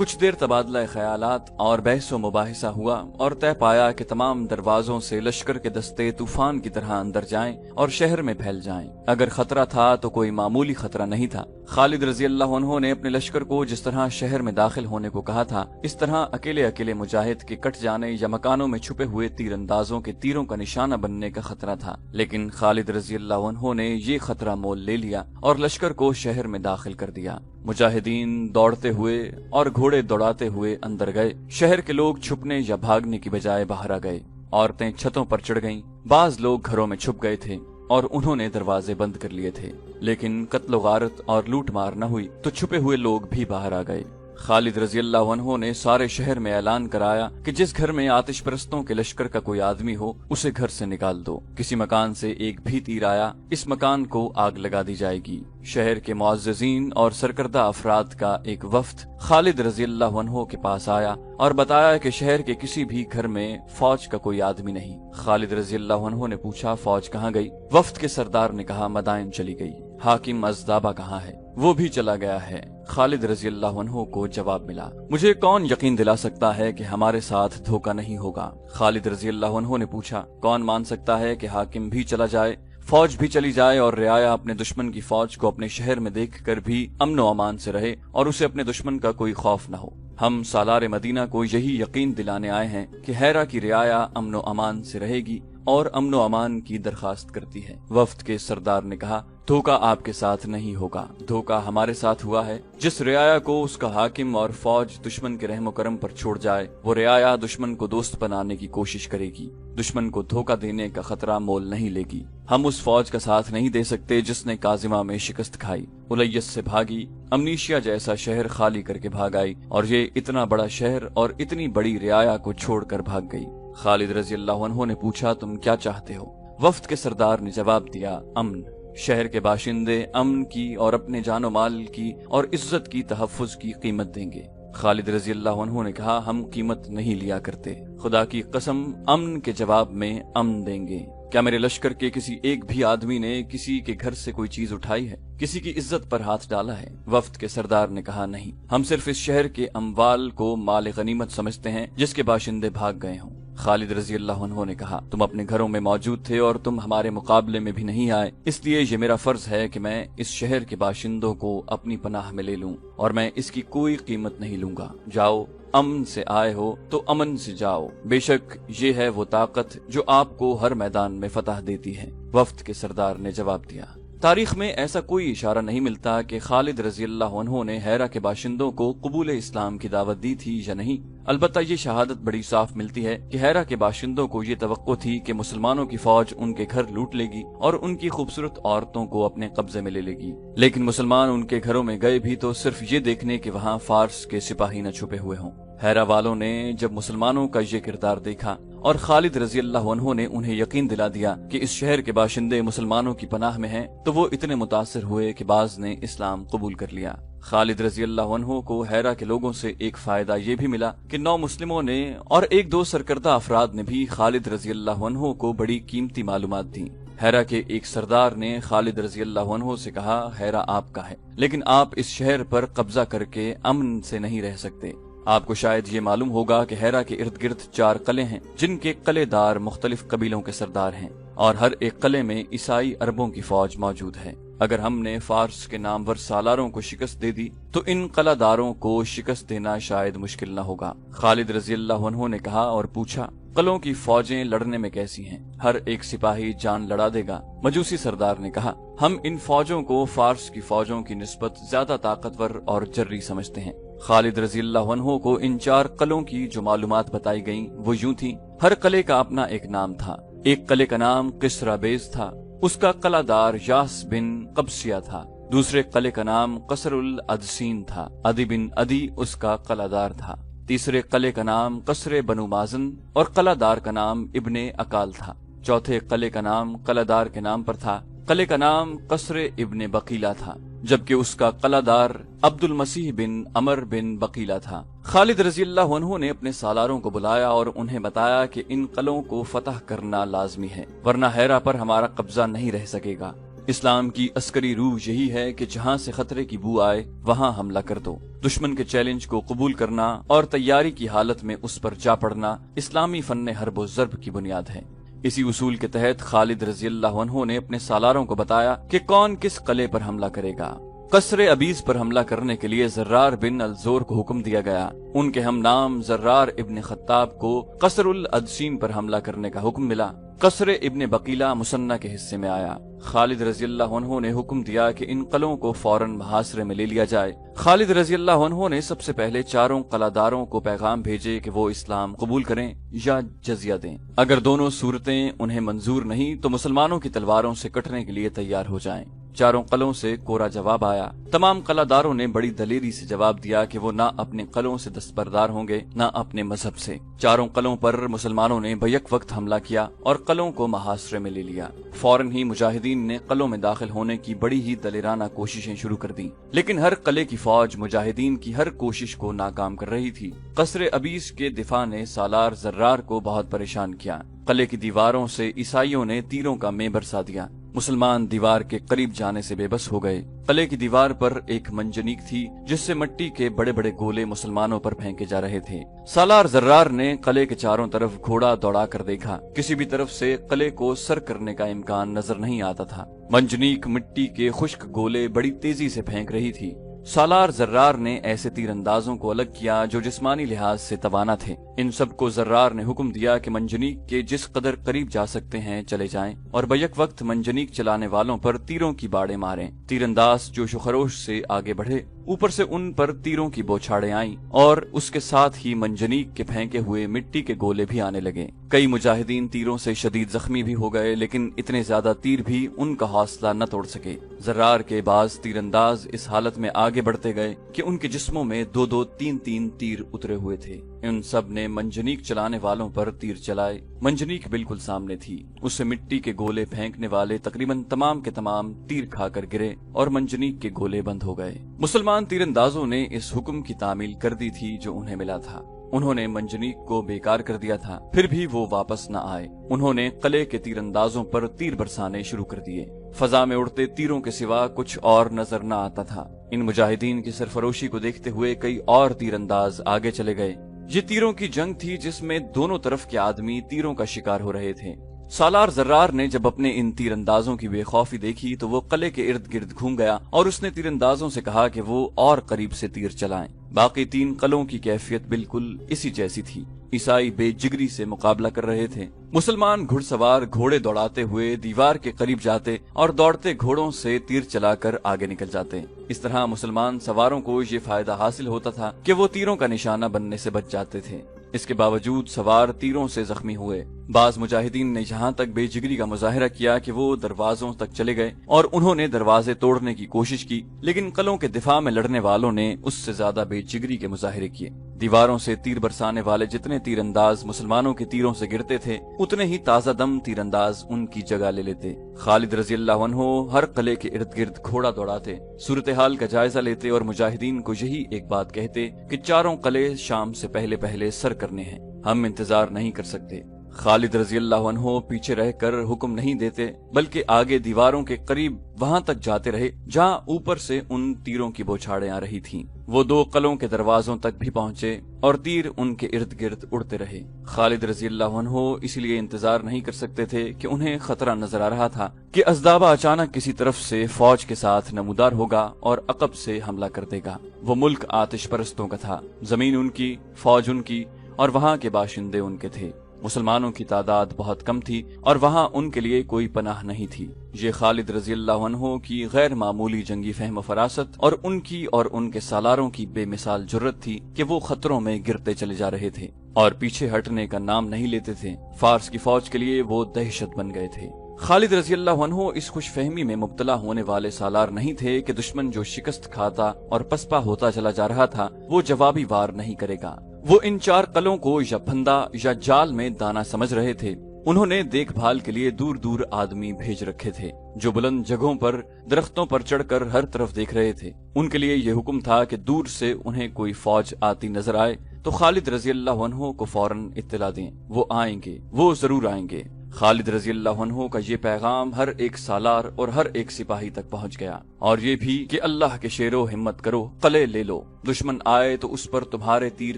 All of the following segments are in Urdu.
کچھ دیر تبادلہ خیالات اور بحث و مباحثہ ہوا اور طے پایا کہ تمام دروازوں سے لشکر کے دستے طوفان کی طرح اندر جائیں اور شہر میں پھیل جائیں۔ اگر خطرہ تھا تو کوئی معمولی خطرہ نہیں تھا۔ خالد رضی اللہ عنہ نے اپنے لشکر کو جس طرح شہر میں داخل ہونے کو کہا تھا، اس طرح اکیلے اکیلے مجاہد کے کٹ جانے یا مکانوں میں چھپے ہوئے تیر اندازوں کے تیروں کا نشانہ بننے کا خطرہ تھا، لیکن خالد رضی اللہ عنہ نے یہ خطرہ مول لے لیا اور لشکر کو شہر میں داخل کر دیا۔ مجاہدین دوڑتے ہوئے اور گھوڑے دوڑاتے ہوئے اندر گئے۔ شہر کے لوگ چھپنے یا بھاگنے کی بجائے باہر آ گئے۔ عورتیں چھتوں پر چڑھ گئیں، بعض لوگ گھروں میں چھپ گئے تھے اور انہوں نے دروازے بند کر لیے تھے، لیکن قتل و غارت اور لوٹ مار نہ ہوئی تو چھپے ہوئے لوگ بھی باہر آ گئے۔ خالد رضی اللہ عنہ نے سارے شہر میں اعلان کرایا کہ جس گھر میں آتش پرستوں کے لشکر کا کوئی آدمی ہو اسے گھر سے نکال دو۔ کسی مکان سے ایک بھی تیر آیا، اس مکان کو آگ لگا دی جائے گی۔ شہر کے معززین اور سرکردہ افراد کا ایک وفد خالد رضی اللہ عنہ کے پاس آیا اور بتایا کہ شہر کے کسی بھی گھر میں فوج کا کوئی آدمی نہیں۔ خالد رضی اللہ عنہ نے پوچھا فوج کہاں گئی؟ وفد کے سردار نے کہا مدائن چلی گئی۔ حاکم ازدابہ کہاں ہے؟ وہ بھی چلا گیا ہے۔ خالد رضی اللہ عنہ کو جواب ملا، مجھے کون یقین دلا سکتا ہے کہ ہمارے ساتھ دھوکہ نہیں ہوگا؟ خالد رضی اللہ عنہ نے پوچھا، کون مان سکتا ہے کہ حاکم بھی چلا جائے، فوج بھی چلی جائے اور رعایا اپنے دشمن کی فوج کو اپنے شہر میں دیکھ کر بھی امن و امان سے رہے اور اسے اپنے دشمن کا کوئی خوف نہ ہو؟ ہم سالار مدینہ کو یہی یقین دلانے آئے ہیں کہ ہیرا کی رعایا امن و امان سے رہے گی اور امن و امان کی درخواست کرتی ہے۔ وفد کے سردار نے کہا، دھوکہ آپ کے ساتھ نہیں ہوگا، دھوکہ ہمارے ساتھ ہوا ہے۔ جس رعایا کو اس کا حاکم اور فوج دشمن کے رحم و کرم پر چھوڑ جائے، وہ رعایا دشمن کو دوست بنانے کی کوشش کرے گی، دشمن کو دھوکہ دینے کا خطرہ مول نہیں لے گی۔ ہم اس فوج کا ساتھ نہیں دے سکتے جس نے کاظمہ میں شکست کھائی، الیس سے بھاگی، امنیشیا جیسا شہر خالی کر کے بھاگ آئی، اور یہ اتنا بڑا شہر اور اتنی بڑی رعایا کو چھوڑ کر بھاگ گئی۔ خالد رضی اللہ عنہ نے پوچھا، تم کیا چاہتے ہو؟ وفد کے سردار نے جواب دیا، امن۔ شہر کے باشندے امن کی اور اپنے جان و مال کی اور عزت کی تحفظ کی قیمت دیں گے۔ خالد رضی اللہ عنہ نے کہا، ہم قیمت نہیں لیا کرتے، خدا کی قسم امن کے جواب میں امن دیں گے۔ کیا میرے لشکر کے کسی ایک بھی آدمی نے کسی کے گھر سے کوئی چیز اٹھائی ہے، کسی کی عزت پر ہاتھ ڈالا ہے؟ وفد کے سردار نے کہا، نہیں، ہم صرف اس شہر کے اموال کو مال غنیمت سمجھتے ہیں جس کے باشندے بھاگ گئے ہوں۔ خالد رضی اللہ عنہ نے کہا، تم اپنے گھروں میں موجود تھے اور تم ہمارے مقابلے میں بھی نہیں آئے، اس لیے یہ میرا فرض ہے کہ میں اس شہر کے باشندوں کو اپنی پناہ میں لے لوں اور میں اس کی کوئی قیمت نہیں لوں گا۔ جاؤ، امن سے آئے ہو تو امن سے جاؤ، بے شک یہ ہے وہ طاقت جو آپ کو ہر میدان میں فتح دیتی ہے۔ وفد کے سردار نے جواب دیا، تاریخ میں ایسا کوئی اشارہ نہیں ملتا کہ خالد رضی اللہ عنہ نے ہیرا کے باشندوں کو قبول اسلام کی دعوت دی تھی یا نہیں۔ البتہ یہ شہادت بڑی صاف ملتی ہے کہ ہیرا کے باشندوں کو یہ توقع تھی کہ مسلمانوں کی فوج ان کے گھر لوٹ لے گی اور ان کی خوبصورت عورتوں کو اپنے قبضے میں لے گی، لیکن مسلمان ان کے گھروں میں گئے بھی تو صرف یہ دیکھنے کہ وہاں فارس کے سپاہی نہ چھپے ہوئے ہوں۔ ہیرا والوں نے جب مسلمانوں کا یہ کردار دیکھا اور خالد رضی اللہ عنہ نے انہیں یقین دلا دیا کہ اس شہر کے باشندے مسلمانوں کی پناہ میں ہیں، تو وہ اتنے متاثر ہوئے کہ بعض نے اسلام قبول کر لیا۔ خالد رضی اللہ عنہ کو ہیرا کے لوگوں سے ایک فائدہ یہ بھی ملا کہ 9 مسلموں نے اور 1-2 سرکردہ افراد نے بھی خالد رضی اللہ عنہ کو بڑی قیمتی معلومات دیں۔ ہیرا کے ایک سردار نے خالد رضی اللہ عنہ سے کہا، ہیرا آپ کا ہے، لیکن آپ اس شہر پر قبضہ کر کے امن سے نہیں رہ سکتے۔ آپ کو شاید یہ معلوم ہوگا کہ ہیرا کے ارد گرد 4 قلعے ہیں جن کے قلعے دار مختلف قبیلوں کے سردار ہیں، اور ہر ایک قلعے میں عیسائی عربوں کی فوج موجود ہے۔ اگر ہم نے فارس کے نامور سالاروں کو شکست دے دی تو ان قلعہ داروں کو شکست دینا شاید مشکل نہ ہوگا۔ خالد رضی اللہ عنہ نے کہا اور پوچھا، قلعوں کی فوجیں لڑنے میں کیسی ہیں؟ ہر ایک سپاہی جان لڑا دے گا؟ مجوسی سردار نے کہا، ہم ان فوجوں کو فارس کی فوجوں کی نسبت زیادہ طاقتور اور جری سمجھتے ہیں۔ خالد رضی اللہ عنہ کو ان 4 قلعوں کی جو معلومات بتائی گئیں وہ یوں تھی، ہر قلعے کا اپنا ایک نام تھا۔ ایک قلعے کا نام قصرہ بیز تھا، اس کا قلعہ دار یاس بن قبسیہ تھا۔ دوسرے قلعے کا نام قصر العدسین تھا، عدی بن عدی اس کا قلعہ دار تھا۔ تیسرے قلعے کا نام قصر بنو مازن اور قلعہ دار کا نام ابن اکال تھا۔ چوتھے قلعے کا نام قلعہ دار کے نام پر تھا، قلعے کا نام قصر ابن بقیلہ تھا، جبکہ اس کا قلعہ دار عبد المسیح بن عمر بن بقیلہ تھا۔ خالد رضی اللہ عنہ نے اپنے سالاروں کو بلایا اور انہیں بتایا کہ ان قلعوں کو فتح کرنا لازمی ہے، ورنہ ہیرا پر ہمارا قبضہ نہیں رہ سکے گا۔ اسلام کی عسکری روح یہی ہے کہ جہاں سے خطرے کی بو آئے وہاں حملہ کر دو۔ دشمن کے چیلنج کو قبول کرنا اور تیاری کی حالت میں اس پر جا پڑنا اسلامی فن حرب و ضرب کی بنیاد ہے۔ اسی اصول کے تحت خالد رضی اللہ عنہ نے اپنے سالاروں کو بتایا کہ کون کس قلعے پر حملہ کرے گا۔ قصر ابیز پر حملہ کرنے کے لیے زرار بن الزور کو حکم دیا گیا۔ ان کے ہم نام زرار ابن خطاب کو قصر العدسین پر حملہ کرنے کا حکم ملا۔ قصر ابن بقیلہ مسنہ کے حصے میں آیا۔ خالد رضی اللہ عنہ نے حکم دیا کہ ان قلعوں کو فوراً محاصرے میں لے لیا جائے۔ خالد رضی اللہ عنہ نے سب سے پہلے چاروں قلعہ داروں کو پیغام بھیجے کہ وہ اسلام قبول کریں یا جزیہ دیں۔ اگر دونوں صورتیں انہیں منظور نہیں تو مسلمانوں کی تلواروں سے کٹنے کے لیے تیار ہو جائیں۔ چاروں قلعوں سے کورا جواب آیا۔ تمام قلعہ داروں نے بڑی دلیری سے جواب دیا کہ وہ نہ اپنے قلعوں سے دستبردار ہوں گے نہ اپنے مذہب سے۔ چاروں قلعوں پر مسلمانوں نے بیک وقت حملہ کیا اور قلعوں کو محاصرے میں لے لیا۔ فوراً ہی مجاہدین نے قلعوں میں داخل ہونے کی بڑی ہی دلیرانہ کوششیں شروع کر دیں، لیکن ہر قلعے کی فوج مجاہدین کی ہر کوشش کو ناکام کر رہی تھی۔ قصر ابیس کے دفاع نے سالار زرار کو بہت پریشان کیا۔ قلعے کی دیواروں سے عیسائیوں نے تیروں کا مے برسا دیا۔ مسلمان دیوار کے قریب جانے سے بے بس ہو گئے۔ قلعے کی دیوار پر ایک منجنیق تھی جس سے مٹی کے بڑے بڑے گولے مسلمانوں پر پھینکے جا رہے تھے۔ سالار زرار نے قلعے کے چاروں طرف گھوڑا دوڑا کر دیکھا، کسی بھی طرف سے قلعے کو سر کرنے کا امکان نظر نہیں آتا تھا۔ منجنیق مٹی کے خشک گولے بڑی تیزی سے پھینک رہی تھی۔ سالار زرار نے ایسے تیر اندازوں کو الگ کیا جو جسمانی لحاظ سے توانا تھے۔ ان سب کو زرار نے حکم دیا کہ منجنیق کے جس قدر قریب جا سکتے ہیں چلے جائیں اور بیک وقت منجنیق چلانے والوں پر تیروں کی باڑیں ماریں۔ تیر انداز جوش و خروش سے آگے بڑھے، اوپر سے ان پر تیروں کی بوچھاڑیں آئیں اور اس کے ساتھ ہی منجنیق کے پھینکے ہوئے مٹی کے گولے بھی آنے لگے۔ کئی مجاہدین تیروں سے شدید زخمی بھی ہو گئے، لیکن اتنے زیادہ تیر بھی ان کا حوصلہ نہ توڑ سکے۔ زرار کے بعض تیر انداز اس حالت میں آگے بڑھتے گئے کہ ان کے جسموں میں دو دو تین تین تیر اترے ہوئے تھے۔ ان سب نے منجنیق چلانے والوں پر تیر چلائے۔ منجنیق بالکل سامنے تھی، اس سے مٹی کے گولے پھینکنے والے تقریباً تمام کے تمام تیر کھا کر گرے اور منجنیق کے گولے بند ہو گئے۔ مسلمان تیر اندازوں نے اس حکم کی تعمیل کر دی تھی جو انہیں ملا تھا۔ انہوں نے منجنیق کو بیکار کر دیا تھا، پھر بھی وہ واپس نہ آئے۔ انہوں نے قلعے کے تیر اندازوں پر تیر برسانے شروع کر دیے۔ فضا میں اڑتے تیروں کے سوا کچھ اور نظر نہ آتا تھا۔ ان مجاہدین کی سرفروشی کو دیکھتے ہوئے کئی اور تیر انداز آگے چلے گئے۔ یہ تیروں کی جنگ تھی جس میں دونوں طرف کے آدمی تیروں کا شکار ہو رہے تھے۔ سالار زرار نے جب اپنے ان تیر اندازوں کی بے خوفی دیکھی تو وہ قلعے کے ارد گرد گھوم گیا اور اس نے تیر اندازوں سے کہا کہ وہ اور قریب سے تیر چلائیں۔ باقی تین قلعوں کی کیفیت بالکل اسی جیسی تھی۔ عیسائی بے جگری سے مقابلہ کر رہے تھے۔ مسلمان گھڑ سوار گھوڑے دوڑاتے ہوئے دیوار کے قریب جاتے اور دوڑتے گھوڑوں سے تیر چلا کر آگے نکل جاتے۔ اس طرح مسلمان سواروں کو یہ فائدہ حاصل ہوتا تھا کہ وہ تیروں کا نشانہ بننے سے بچ جاتے تھے۔ اس کے باوجود سوار تیروں سے زخمی ہوئے۔ بعض مجاہدین نے یہاں تک بے جگری کا مظاہرہ کیا کہ وہ دروازوں تک چلے گئے اور انہوں نے دروازے توڑنے کی کوشش کی، لیکن قلعوں کے دفاع میں لڑنے والوں نے اس سے زیادہ بے جگری کے مظاہرے کیے۔ دیواروں سے تیر برسانے والے جتنے تیر انداز مسلمانوں کے تیروں سے گرتے تھے، اتنے ہی تازہ دم تیر انداز ان کی جگہ لے لیتے۔ خالد رضی اللہ عنہ ہر قلعے کے ارد گرد گھوڑا دوڑاتے، صورتحال کا جائزہ لیتے اور مجاہدین کو یہی ایک بات کہتے کہ چاروں قلعے شام سے پہلے پہلے سر کرنے ہیں، ہم انتظار نہیں کر سکتے۔ خالد رضی اللہ عنہ پیچھے رہ کر حکم نہیں دیتے، بلکہ آگے دیواروں کے قریب وہاں تک جاتے رہے جہاں اوپر سے ان تیروں کی بوچھاڑیں آ رہی تھیں۔ وہ دو قلعوں کے دروازوں تک بھی پہنچے اور تیر ان کے ارد گرد اڑتے رہے۔ خالد رضی اللہ عنہ اس لیے انتظار نہیں کر سکتے تھے کہ انہیں خطرہ نظر آ رہا تھا کہ ازدابہ اچانک کسی طرف سے فوج کے ساتھ نمودار ہوگا اور عقب سے حملہ کر دے گا۔ وہ ملک آتش پرستوں کا تھا، زمین ان کی، فوج ان کی اور وہاں کے باشندے ان کے تھے۔ مسلمانوں کی تعداد بہت کم تھی اور وہاں ان کے لیے کوئی پناہ نہیں تھی۔ یہ خالد رضی اللہ عنہ کی غیر معمولی جنگی فہم و فراست اور ان کی اور ان کے سالاروں کی بے مثال جرت تھی کہ وہ خطروں میں گرتے چلے جا رہے تھے اور پیچھے ہٹنے کا نام نہیں لیتے تھے۔ فارس کی فوج کے لیے وہ دہشت بن گئے تھے۔ خالد رضی اللہ عنہ اس خوش فہمی میں مبتلا ہونے والے سالار نہیں تھے کہ دشمن جو شکست کھاتا اور پسپا ہوتا چلا جا رہا تھا وہ جوابی وار نہیں کرے گا۔ وہ ان چار قلعوں کو یا پھندا یا جال میں دانا سمجھ رہے تھے۔ انہوں نے دیکھ بھال کے لیے دور دور آدمی بھیج رکھے تھے جو بلند جگہوں پر درختوں پر چڑھ کر ہر طرف دیکھ رہے تھے۔ ان کے لیے یہ حکم تھا کہ دور سے انہیں کوئی فوج آتی نظر آئے تو خالد رضی اللہ عنہ کو فوراً اطلاع دیں، وہ آئیں گے، وہ ضرور آئیں گے۔ خالد رضی اللہ عنہ کا یہ پیغام ہر ایک سالار اور ہر ایک سپاہی تک پہنچ گیا، اور یہ بھی کہ اللہ کے شیرو ہمت کرو، قلعے لے لو، دشمن آئے تو اس پر تمہارے تیر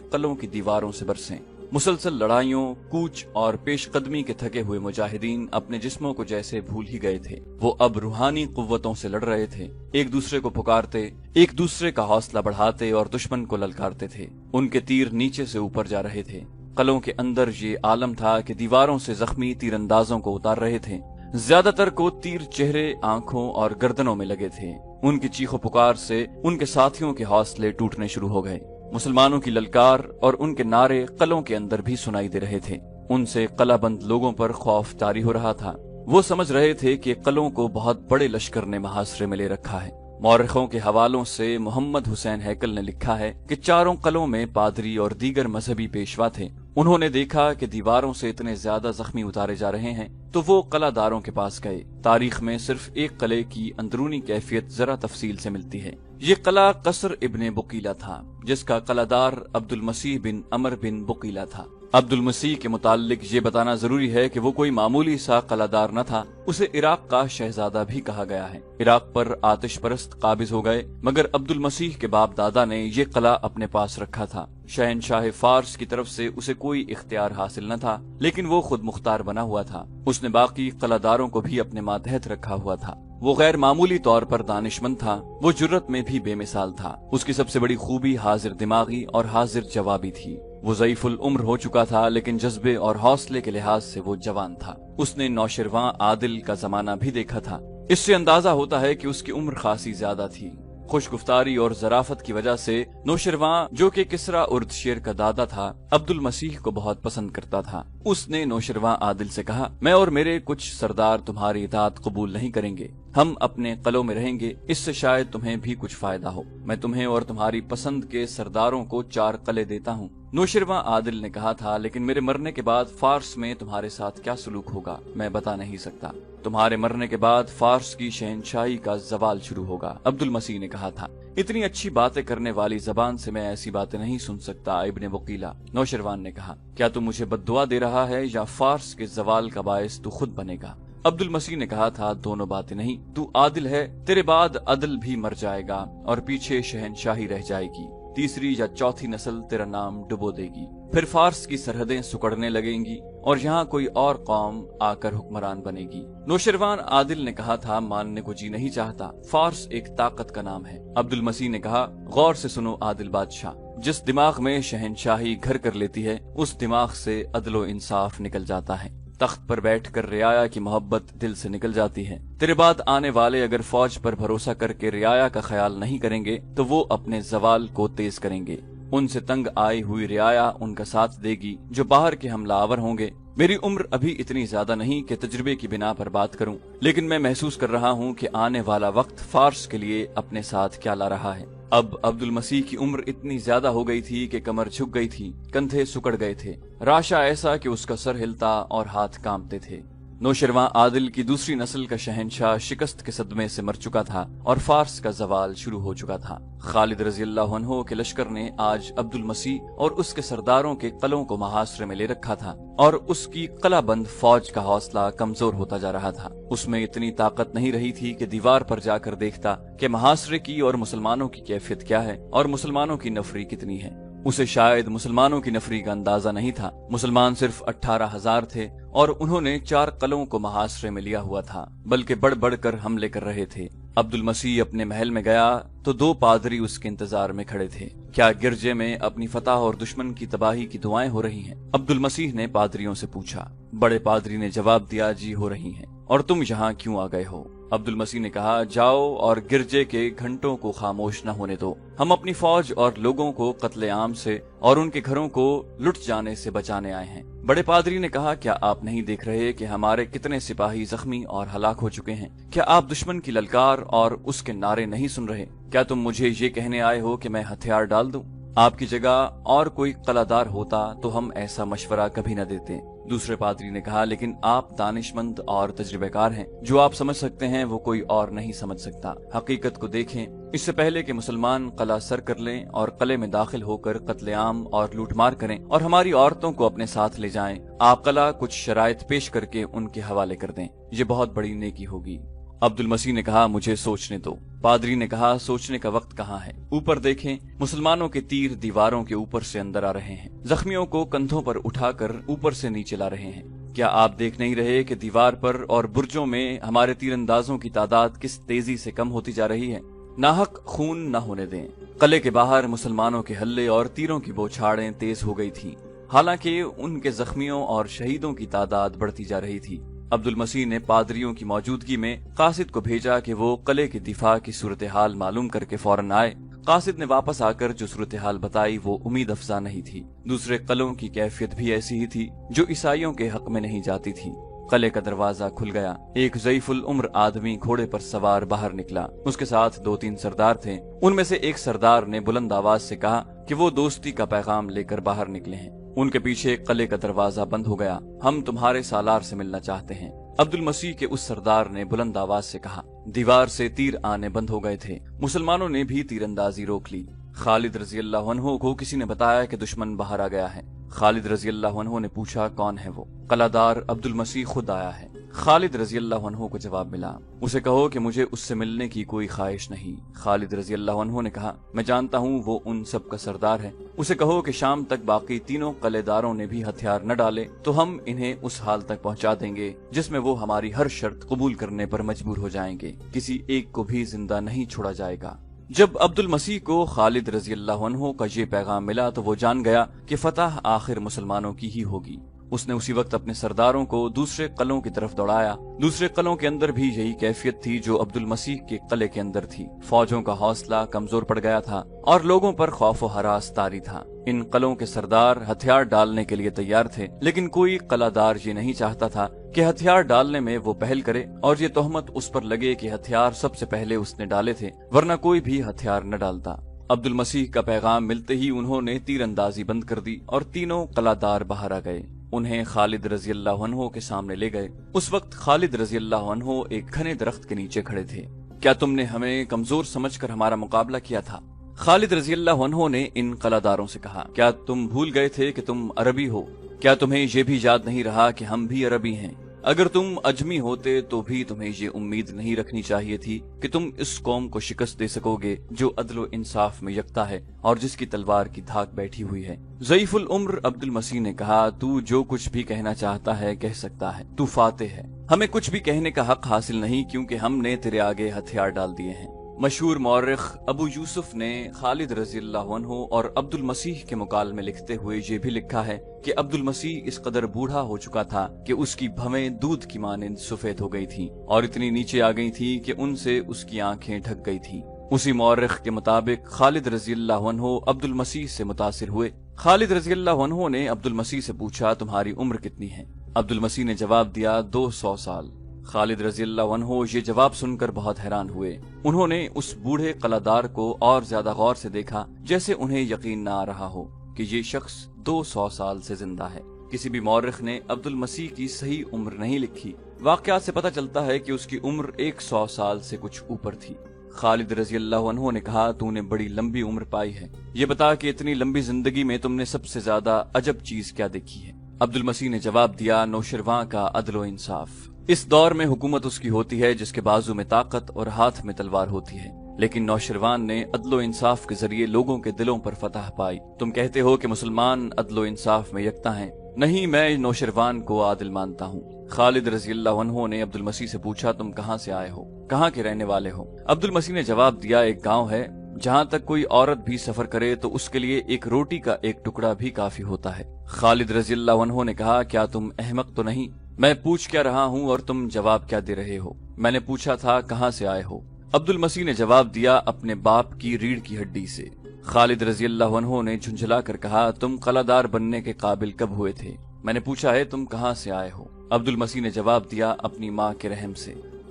قلعوں کی دیواروں سے برسیں۔ مسلسل لڑائیوں، کوچ اور پیش قدمی کے تھکے ہوئے مجاہدین اپنے جسموں کو جیسے بھول ہی گئے تھے۔ وہ اب روحانی قوتوں سے لڑ رہے تھے، ایک دوسرے کو پکارتے، ایک دوسرے کا حوصلہ بڑھاتے اور دشمن کو للکارتے تھے۔ ان کے تیر نیچے سے اوپر جا رہے تھے۔ قلعوں کے اندر یہ عالم تھا کہ دیواروں سے زخمی تیر اندازوں کو اتار رہے تھے۔ زیادہ تر کو تیر چہرے، آنکھوں اور گردنوں میں لگے تھے۔ ان کی چیخو پکار سے ان کے ساتھیوں کے حوصلے ٹوٹنے شروع ہو گئے۔ مسلمانوں کی للکار اور ان کے نعرے قلعوں کے اندر بھی سنائی دے رہے تھے۔ ان سے قلعہ بند لوگوں پر خوف طاری ہو رہا تھا۔ وہ سمجھ رہے تھے کہ قلعوں کو بہت بڑے لشکر نے محاصرے میں لے رکھا ہے۔ مورخوں کے حوالوں سے محمد حسین ہیکل نے لکھا ہے کہ چاروں قلعوں میں پادری اور دیگر مذہبی پیشوا تھے۔ انہوں نے دیکھا کہ دیواروں سے اتنے زیادہ زخمی اتارے جا رہے ہیں تو وہ قلعہ داروں کے پاس گئے۔ تاریخ میں صرف ایک قلعے کی اندرونی کیفیت ذرا تفصیل سے ملتی ہے۔ یہ قلعہ قصر ابن بقیلہ تھا، جس کا قلعہ دار عبد المسیح بن عمر بن بقیلہ تھا۔ عبد المسیح کے متعلق یہ بتانا ضروری ہے کہ وہ کوئی معمولی سا قلعہ دار نہ تھا، اسے عراق کا شہزادہ بھی کہا گیا ہے۔ عراق پر آتش پرست قابض ہو گئے، مگر عبد المسیح کے باپ دادا نے یہ قلعہ اپنے پاس رکھا تھا۔ شہنشاہ فارس کی طرف سے اسے کوئی اختیار حاصل نہ تھا، لیکن وہ خود مختار بنا ہوا تھا۔ اس نے باقی قلعہ داروں کو بھی اپنے ماتحت رکھا ہوا تھا۔ وہ غیر معمولی طور پر دانشمند تھا، وہ جرت میں بھی بے مثال تھا۔ اس کی سب سے بڑی خوبی حاضر دماغی اور حاضر جوابی تھی۔ وہ ضعیف العمر ہو چکا تھا، لیکن جذبے اور حوصلے کے لحاظ سے وہ جوان تھا۔ اس نے نوشرواں عادل کا زمانہ بھی دیکھا تھا۔ اس سے اندازہ ہوتا ہے کہ اس کی عمر خاصی زیادہ تھی۔ خوش گفتاری اور ظرافت کی وجہ سے نوشرواں، جو کہ کسرا اردشیر کا دادا تھا، عبد المسیح کو بہت پسند کرتا تھا۔ اس نے نوشرواں عادل سے کہا، میں اور میرے کچھ سردار تمہاری اطاعت قبول نہیں کریں گے، ہم اپنے قلعوں میں رہیں گے، اس سے شاید تمہیں بھی کچھ فائدہ ہو۔ میں تمہیں اور تمہاری پسند کے سرداروں کو 4 قلعے دیتا ہوں۔ نوشرواں عادل نے کہا تھا، لیکن میرے مرنے کے بعد فارس میں تمہارے ساتھ کیا سلوک ہوگا میں بتا نہیں سکتا۔ تمہارے مرنے کے بعد فارس کی شہنشاہی کا زوال شروع ہوگا، عبد المسیح نے کہا تھا۔ اتنی اچھی باتیں کرنے والی زبان سے میں ایسی باتیں نہیں سن سکتا ابن بقیلہ، نوشروان نے کہا۔ کیا تم مجھے بد دعا دے رہا ہے یا فارس کے زوال کا باعث تو خود بنے گا؟ عبد المسیح نے کہا تھا، دونوں باتیں نہیں، تو عادل ہے، تیرے بعد عدل بھی مر جائے گا اور پیچھے شہنشاہی رہ جائے گی، تیسری یا چوتھی نسل تیرا نام ڈبو دے گی، پھر فارس کی سرحدیں سکڑنے لگیں گی اور یہاں کوئی اور قوم آ کر حکمران بنے گی۔ نوشروان عادل نے کہا تھا، ماننے کو جی نہیں چاہتا، فارس ایک طاقت کا نام ہے۔ عبد المسیح نے کہا، غور سے سنو عادل بادشاہ، جس دماغ میں شہنشاہی گھر کر لیتی ہے اس دماغ سے عدل و انصاف نکل جاتا ہے، تخت پر بیٹھ کر رعایا کی محبت دل سے نکل جاتی ہے۔ تیرے بعد آنے والے اگر فوج پر بھروسہ کر کے رعایا کا خیال نہیں کریں گے تو وہ اپنے زوال کو تیز کریں گے۔ ان سے تنگ آئی ہوئی رعایا ان کا ساتھ دے گی جو باہر کے حملہ آور ہوں گے۔ میری عمر ابھی اتنی زیادہ نہیں کہ تجربے کی بنا پر بات کروں، لیکن میں محسوس کر رہا ہوں کہ آنے والا وقت فارس کے لیے اپنے ساتھ کیا لا رہا ہے۔ اب عبد المسیح کی عمر اتنی زیادہ ہو گئی تھی کہ کمر جھک گئی تھی، کندھے سکڑ گئے تھے، راشا ایسا کہ اس کا سر ہلتا اور ہاتھ کانپتے تھے۔ نوشرواں عادل کی دوسری نسل کا شہنشاہ شکست کے صدمے سے مر چکا تھا اور فارس کا زوال شروع ہو چکا تھا۔ خالد رضی اللہ عنہ کے لشکر نے آج عبد المسیح اور اس کے سرداروں کے قلعوں کو محاصرے میں لے رکھا تھا اور اس کی قلعہ بند فوج کا حوصلہ کمزور ہوتا جا رہا تھا۔ اس میں اتنی طاقت نہیں رہی تھی کہ دیوار پر جا کر دیکھتا کہ محاصرے کی اور مسلمانوں کی کیفیت کیا ہے اور مسلمانوں کی نفری کتنی ہے۔ اسے شاید مسلمانوں کی نفری کا اندازہ نہیں تھا۔ مسلمان صرف 18,000 تھے اور انہوں نے 4 قلعوں کو محاصرے میں لیا ہوا تھا، بلکہ بڑھ بڑھ کر حملے کر رہے تھے۔ عبد المسیح اپنے محل میں گیا تو 2 پادری اس کے انتظار میں کھڑے تھے۔ کیا گرجے میں اپنی فتح اور دشمن کی تباہی کی دعائیں ہو رہی ہیں؟ عبد المسیح نے پادریوں سے پوچھا۔ بڑے پادری نے جواب دیا، جی ہو رہی ہیں۔ اور تم یہاں کیوں آ گئے ہو؟ عبد المسیح نے کہا، جاؤ اور گرجے کے گھنٹوں کو خاموش نہ ہونے دو، ہم اپنی فوج اور لوگوں کو قتل عام سے اور ان کے گھروں کو لٹ جانے سے بچانے آئے ہیں۔ بڑے پادری نے کہا، کیا آپ نہیں دیکھ رہے کہ ہمارے کتنے سپاہی زخمی اور ہلاک ہو چکے ہیں؟ کیا آپ دشمن کی للکار اور اس کے نعرے نہیں سن رہے؟ کیا تم مجھے یہ کہنے آئے ہو کہ میں ہتھیار ڈال دوں؟ آپ کی جگہ اور کوئی قلعدار ہوتا تو ہم ایسا مشورہ کبھی نہ دیتے۔ دوسرے پادری نے کہا، لیکن آپ دانشمند اور تجربے کار ہیں، جو آپ سمجھ سکتے ہیں وہ کوئی اور نہیں سمجھ سکتا۔ حقیقت کو دیکھیں، اس سے پہلے کہ مسلمان قلعہ سر کر لیں اور قلعے میں داخل ہو کر قتل عام اور لوٹ مار کریں اور ہماری عورتوں کو اپنے ساتھ لے جائیں، آپ قلعہ کچھ شرائط پیش کر کے ان کے حوالے کر دیں، یہ بہت بڑی نیکی ہوگی۔ عبد المسیح نے کہا، مجھے سوچنے دو۔ پادری نے کہا، سوچنے کا وقت کہاں ہے؟ اوپر دیکھیں، مسلمانوں کے تیر دیواروں کے اوپر سے اندر آ رہے ہیں، زخمیوں کو کندھوں پر اٹھا کر اوپر سے نیچے لا رہے ہیں۔ کیا آپ دیکھ نہیں رہے کہ دیوار پر اور برجوں میں ہمارے تیر اندازوں کی تعداد کس تیزی سے کم ہوتی جا رہی ہے؟ ناحق خون نہ ہونے دیں۔ قلعے کے باہر مسلمانوں کے ہلے اور تیروں کی بوچھاڑیں تیز ہو گئی تھیں، حالانکہ ان کے زخمیوں اور شہیدوں کی تعداد بڑھتی جا رہی تھی۔ عبد المسیح نے پادریوں کی موجودگی میں قاصد کو بھیجا کہ وہ قلعے کے دفاع کی صورتحال معلوم کر کے فوراً آئے۔ قاصد نے واپس آ کر جو صورتحال بتائی وہ امید افزا نہیں تھی۔ دوسرے قلعوں کی کیفیت بھی ایسی ہی تھی جو عیسائیوں کے حق میں نہیں جاتی تھی۔ قلعے کا دروازہ کھل گیا، ایک ضعیف العمر آدمی گھوڑے پر سوار باہر نکلا، اس کے ساتھ 2-3 سردار تھے۔ ان میں سے ایک سردار نے بلند آواز سے کہا کہ وہ دوستی کا پیغام لے کر باہر نکلے ہیں۔ ان کے پیچھے قلعے کا دروازہ بند ہو گیا۔ ہم تمہارے سالار سے ملنا چاہتے ہیں۔ عبد المسیح کے اس سردار نے بلند آواز سے کہا۔ دیوار سے تیر آنے بند ہو گئے تھے، مسلمانوں نے بھی تیر اندازی روک لی۔ خالد رضی اللہ عنہ کو کسی نے بتایا کہ دشمن باہر آ گیا ہے۔ خالد رضی اللہ عنہ نے پوچھا، کون ہے وہ؟ قلعہ عبد المسیح خود آیا ہے۔ خالد رضی اللہ عنہ کو جواب ملا، اسے کہو کہ مجھے اس سے ملنے کی کوئی خواہش نہیں۔ خالد رضی اللہ عنہ نے کہا، میں جانتا ہوں وہ ان سب کا سردار ہے، اسے کہو کہ شام تک باقی تینوں قلعے داروں نے بھی ہتھیار نہ ڈالے تو ہم انہیں اس حال تک پہنچا دیں گے جس میں وہ ہماری ہر شرط قبول کرنے پر مجبور ہو جائیں گے، کسی ایک کو بھی زندہ نہیں چھوڑا جائے گا۔ جب عبد المسیح کو خالد رضی اللہ عنہ کا یہ پیغام ملا تو وہ جان گیا کہ فتح آخر مسلمانوں کی ہی ہوگی۔ اس نے اسی وقت اپنے سرداروں کو دوسرے قلعوں کی طرف دوڑایا۔ دوسرے قلعوں کے اندر بھی یہی کیفیت تھی جو عبد المسیح کے قلعے کے اندر تھی۔ فوجوں کا حوصلہ کمزور پڑ گیا تھا اور لوگوں پر خوف و ہراس طاری تھا۔ ان قلعوں کے سردار ہتھیار ڈالنے کے لیے تیار تھے، لیکن کوئی قلعہ دار یہ نہیں چاہتا تھا کہ ہتھیار ڈالنے میں وہ پہل کرے اور یہ تہمت اس پر لگے کہ ہتھیار سب سے پہلے اس نے ڈالے تھے، ورنہ کوئی بھی ہتھیار نہ ڈالتا۔ عبد المسیح کا پیغام ملتے ہی انہوں نے تیر اندازی بند کر دی اور تینوں قلعہ دار باہر آ گئے۔ انہیں خالد رضی اللہ عنہ کے سامنے لے گئے۔ اس وقت خالد رضی اللہ عنہ ایک گھنے درخت کے نیچے کھڑے تھے۔ کیا تم نے ہمیں کمزور سمجھ کر ہمارا مقابلہ کیا تھا؟ خالد رضی اللہ عنہ نے ان قلعہ داروں سے کہا، کیا تم بھول گئے تھے کہ تم عربی ہو؟ کیا تمہیں یہ بھی یاد نہیں رہا کہ ہم بھی عربی ہیں؟ اگر تم اجمی ہوتے تو بھی تمہیں یہ امید نہیں رکھنی چاہیے تھی کہ تم اس قوم کو شکست دے سکو گے جو عدل و انصاف میں یکتا ہے اور جس کی تلوار کی دھاک بیٹھی ہوئی ہے۔ ضعیف العمر عبد المسیح نے کہا، تو جو کچھ بھی کہنا چاہتا ہے کہہ سکتا ہے، تو فاتح ہے، ہمیں کچھ بھی کہنے کا حق حاصل نہیں کیونکہ ہم نے تیرے آگے ہتھیار ڈال دیے ہیں۔ مشہور مورخ ابو یوسف نے خالد رضی اللہ عنہ اور عبد المسیح کے مکالمے لکھتے ہوئے یہ بھی لکھا ہے کہ عبد المسیح اس قدر بوڑھا ہو چکا تھا کہ اس کی بھویں دودھ کی مانند سفید ہو گئی تھیں اور اتنی نیچے آ گئی تھی کہ ان سے اس کی آنکھیں ڈھک گئی تھیں۔ اسی مورخ کے مطابق خالد رضی اللہ عنہ عبد المسیح سے متاثر ہوئے۔ خالد رضی اللہ عنہ نے عبد المسیح سے پوچھا، تمہاری عمر کتنی ہے؟ عبد المسیح نے جواب دیا، 200 سال۔ خالد رضی اللہ عنہ یہ جواب سن کر بہت حیران ہوئے۔ انہوں نے اس بوڑھے قلعہ دار کو اور زیادہ غور سے دیکھا، جیسے انہیں یقین نہ آ رہا ہو کہ یہ شخص 200 سال سے زندہ ہے۔ کسی بھی مورخ نے عبد المسیح کی صحیح عمر نہیں لکھی۔ واقعات سے پتہ چلتا ہے کہ اس کی عمر 100 سال سے کچھ اوپر تھی۔ خالد رضی اللہ عنہ نے کہا، تو نے بڑی لمبی عمر پائی ہے، یہ بتا کہ اتنی لمبی زندگی میں تم نے سب سے زیادہ عجب چیز کیا دیکھی ہے؟ عبد المسیح نے جواب دیا، نوشرواں کا عدل و انصاف۔ اس دور میں حکومت اس کی ہوتی ہے جس کے بازو میں طاقت اور ہاتھ میں تلوار ہوتی ہے، لیکن نوشروان نے عدل و انصاف کے ذریعے لوگوں کے دلوں پر فتح پائی۔ تم کہتے ہو کہ مسلمان عدل و انصاف میں یکتا ہیں، نہیں، میں نوشروان کو عادل مانتا ہوں۔ خالد رضی اللہ عنہ نے عبد المسیح سے پوچھا، تم کہاں سے آئے ہو، کہاں کے رہنے والے ہو؟ عبد المسیح نے جواب دیا، ایک گاؤں ہے جہاں تک کوئی عورت بھی سفر کرے تو اس کے لیے ایک روٹی کا ایک ٹکڑا بھی کافی ہوتا ہے۔ خالد رضی اللہ عنہ نے کہا، کیا تم احمق تو نہیں؟ میں پوچھ کیا رہا ہوں اور تم جواب کیا دے رہے ہو؟ میں نے پوچھا تھا کہاں سے آئے ہو؟ عبد المسیح نے جواب دیا، اپنے باپ کی ریڑھ کی ہڈی سے۔ خالد رضی اللہ عنہ نے جھنجھلا کر کہا، تم قلعہ دار بننے کے قابل کب ہوئے تھے؟ میں نے پوچھا ہے تم کہاں سے آئے ہو؟ عبد المسیح نے جواب دیا، اپنی ماں کے رحم سے۔